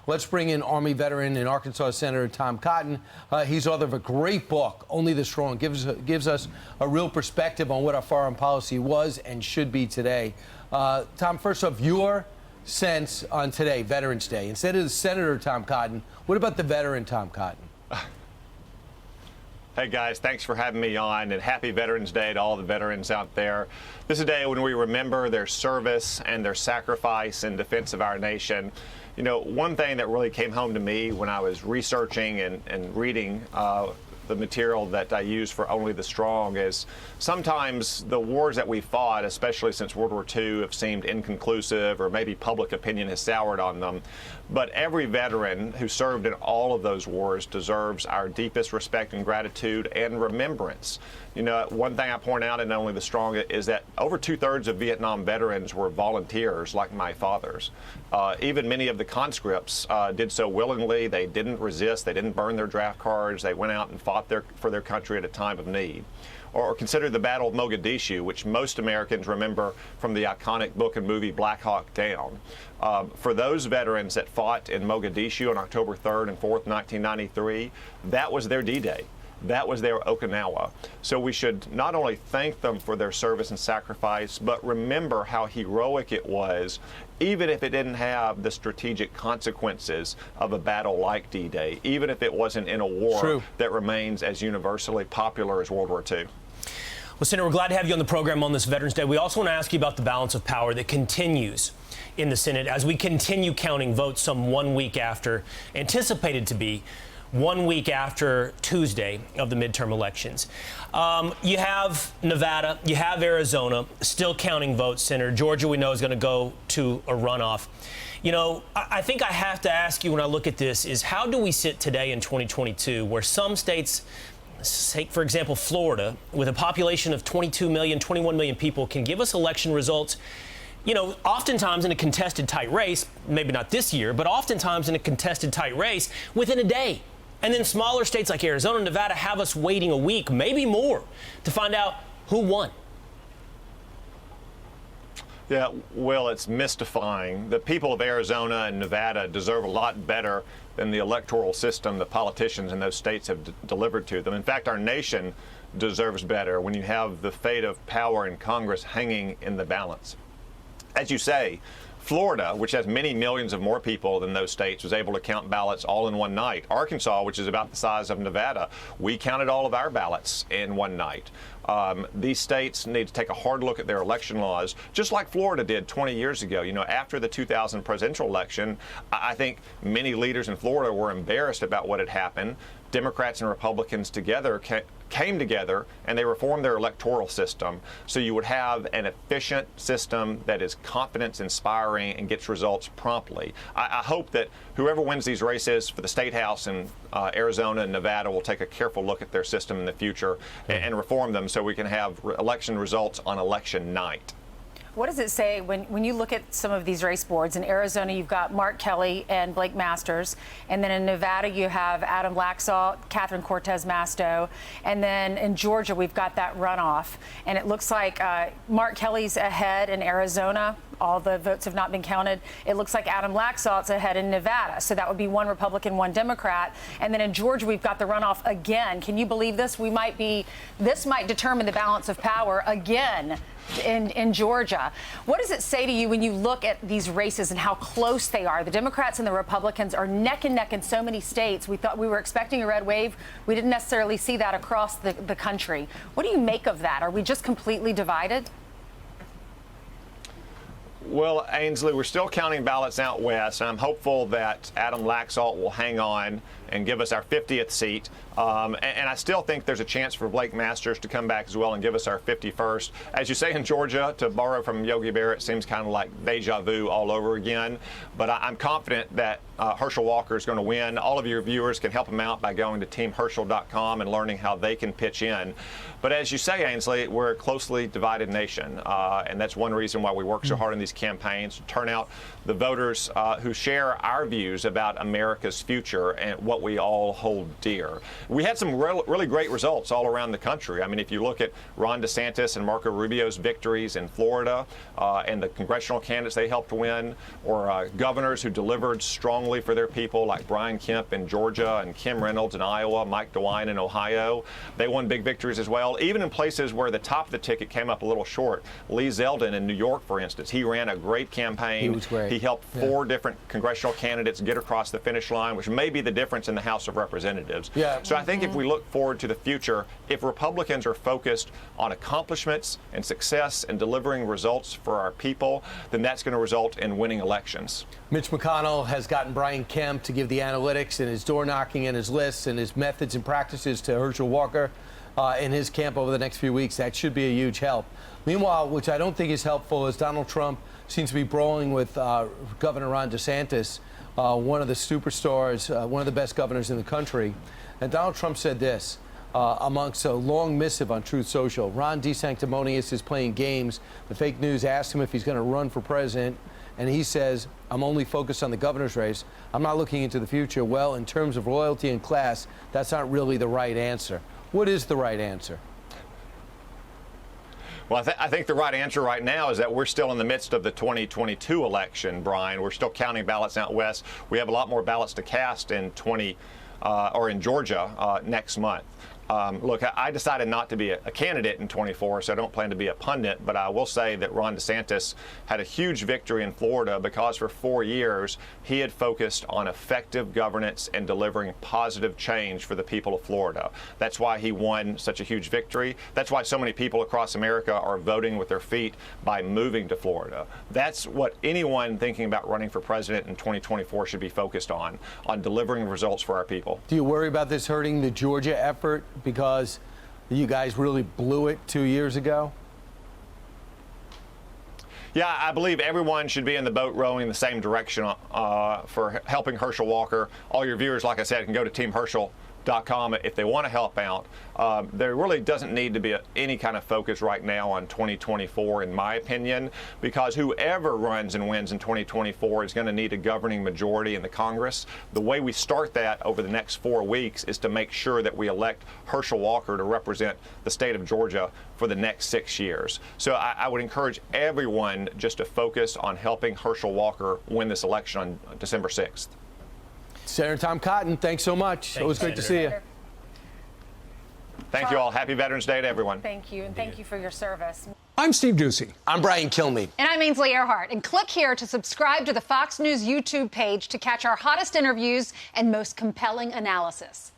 Let's bring in Army veteran and Arkansas Senator Tom Cotton. He's author of a great book, Only the Strong, gives us a real perspective on what our foreign policy was and should be today. Tom, first off, your sense on today, Veterans Day. Instead of the Senator Tom Cotton, what about the veteran Tom Cotton? Hey guys, thanks for having me on, and happy Veterans Day to all the veterans out there. This is a day when we remember their service and their sacrifice in defense of our nation. You know, one thing that really came home to me when I was researching and reading the material that I use for Only the Strong is sometimes the wars that we fought, especially since World War II, have seemed inconclusive, or maybe public opinion has soured on them. But every veteran who served in all of those wars deserves our deepest respect and gratitude and remembrance. You know, one thing I point out in Only the Strong is that over 2/3 of Vietnam veterans were volunteers like my father's. Even many of the conscripts did so willingly. They didn't resist. They didn't burn their draft cards. They went out and fought for their country at a time of need. Or consider the Battle of Mogadishu, which most Americans remember from the iconic book and movie Black Hawk Down. For those veterans that fought in Mogadishu on October 3rd and 4th, 1993, that was their D-Day. That was their Okinawa. So we should not only thank them for their service and sacrifice, but remember how heroic it was, even if it didn't have the strategic consequences of a battle like D-Day, even if it wasn't in a war that remains as universally popular as World War II. Well, Senator, we're glad to have you on the program on this Veterans Day. We also want to ask you about the balance of power that continues in the Senate as we continue counting votes some 1 week after, anticipated to be 1 week after Tuesday of the midterm elections. You have Nevada, you have Arizona still counting votes, Senator. Georgia, we know, is going to go to a runoff. You know, I think I have to ask you when I look at this is how do we sit today in 2022 where some states, take, for example, Florida, with a population of 22 million, 21 million people, can give us election results, you know, oftentimes in a contested tight race, maybe not this year, but oftentimes in a contested tight race within a day. And then smaller states like Arizona and Nevada have us waiting a week, maybe more, to find out who won. Yeah, well, it's mystifying. The people of Arizona and Nevada deserve a lot better than the electoral system the politicians in those states have delivered to them. In fact, our nation deserves better when you have the fate of power in Congress hanging in the balance. As you say, Florida, which has many millions of more people than those states, was able to count ballots all in one night. Arkansas, which is about the size of Nevada, we counted all of our ballots in one night. These states need to take a hard look at their election laws, just like Florida did 20 years ago. You know, after the 2000 presidential election, I think many leaders in Florida were embarrassed about what had happened. Democrats and Republicans together came together and they reformed their electoral system so you would have an efficient system that is confidence inspiring and gets results promptly. I hope that whoever wins these races for the State House in Arizona and Nevada will take a careful look at their system in the future and reform them so we can have election results on election night. What does it say when you look at some of these race boards? In Arizona, you've got Mark Kelly and Blake Masters. And then in Nevada, you have Adam Laxalt, Catherine Cortez Masto. And then in Georgia, we've got that runoff. And it looks like Mark Kelly's ahead in Arizona. All the votes have not been counted. It looks like Adam Laxalt's ahead in Nevada. So that would be one Republican, one Democrat. And then in Georgia, we've got the runoff again. Can you believe this? This might determine the balance of power again in Georgia. What does it say to you when you look at these races and how close they are? The Democrats and the Republicans are neck and neck in so many states. We thought we were expecting a red wave. We didn't necessarily see that across the country. What do you make of that? Are we just completely divided? Well, Ainsley, we're still counting ballots out west, and I'm hopeful that Adam Laxalt will hang on and give us our 50th seat. And I still think there's a chance for Blake Masters to come back as well and give us our 51st. As you say in Georgia, to borrow from Yogi Berra, it seems kind of like deja vu all over again. But I'm confident that Herschel Walker is going to win. All of your viewers can help him out by going to teamherschel.com and learning how they can pitch in. But as you say, Ainsley, we're a closely divided nation. And that's one reason why we work so hard in these campaigns to turn out the voters who share our views about America's future and what we all hold dear. We had some really great results all around the country. I mean, if you look at Ron DeSantis and Marco Rubio's victories in Florida and the congressional candidates they helped win, or governors who delivered strongly strongly for their people, like Brian Kemp in Georgia and Kim Reynolds in Iowa, Mike DeWine in Ohio. They won big victories as well, even in places where the top of the ticket came up a little short. Lee Zeldin in New York, for instance, he ran a great campaign. He was great. He helped 4 different congressional candidates get across the finish line, which may be the difference in the House of Representatives. Yeah. So I think if we look forward to the future, if Republicans are focused on accomplishments and success and delivering results for our people, then that's going to result in winning elections. Mitch McConnell has gotten Brian Kemp to give the analytics and his door knocking and his lists and his methods and practices to Herschel Walker in his camp over the next few weeks. That should be a huge help. Meanwhile, which I don't think is helpful, is Donald Trump seems to be brawling with Governor Ron DeSantis, one of the superstars, one of the best governors in the country. And Donald Trump said this amongst a long missive on Truth Social. Ron DeSanctimonious is playing games. The fake news asked him if he's going to run for president. And he says, I'm only focused on the governor's race. I'm not looking into the future. Well, in terms of loyalty and class, that's not really the right answer. What is the right answer? Well, I think the right answer right now is that we're still in the midst of the 2022 election, Brian. We're still counting ballots out west. We have a lot more ballots to cast in in Georgia next month. Look, I decided not to be a candidate in 24, so I don't plan to be a pundit, but I will say that Ron DeSantis had a huge victory in Florida because for 4 years he had focused on effective governance and delivering positive change for the people of Florida. That's why he won such a huge victory. That's why so many people across America are voting with their feet by moving to Florida. That's what anyone thinking about running for president in 2024 should be focused on delivering results for our people. Do you worry about this hurting the Georgia effort because you guys really blew it 2 years ago? Yeah, I believe everyone should be in the boat rowing in the same direction for helping Herschel Walker. All your viewers, like I said, can go to teamherschel.com if they want to help out. There really doesn't need to be any kind of focus right now on 2024, in my opinion, because whoever runs and wins in 2024 is going to need a governing majority in the Congress. The way we start that over the next 4 weeks is to make sure that we elect Herschel Walker to represent the state of Georgia for the next 6 years. So I would encourage everyone just to focus on helping Herschel Walker win this election on December 6th. Senator Tom Cotton, thanks so much. Thank Always you, great to see you. Thank you all. Happy Veterans Day to everyone. Thank you, and thank you for your service. I'm Steve Ducey. I'm Brian Kilmeade. And I'm Ainsley Earhart. And click here to subscribe to the Fox News YouTube page to catch our hottest interviews and most compelling analysis.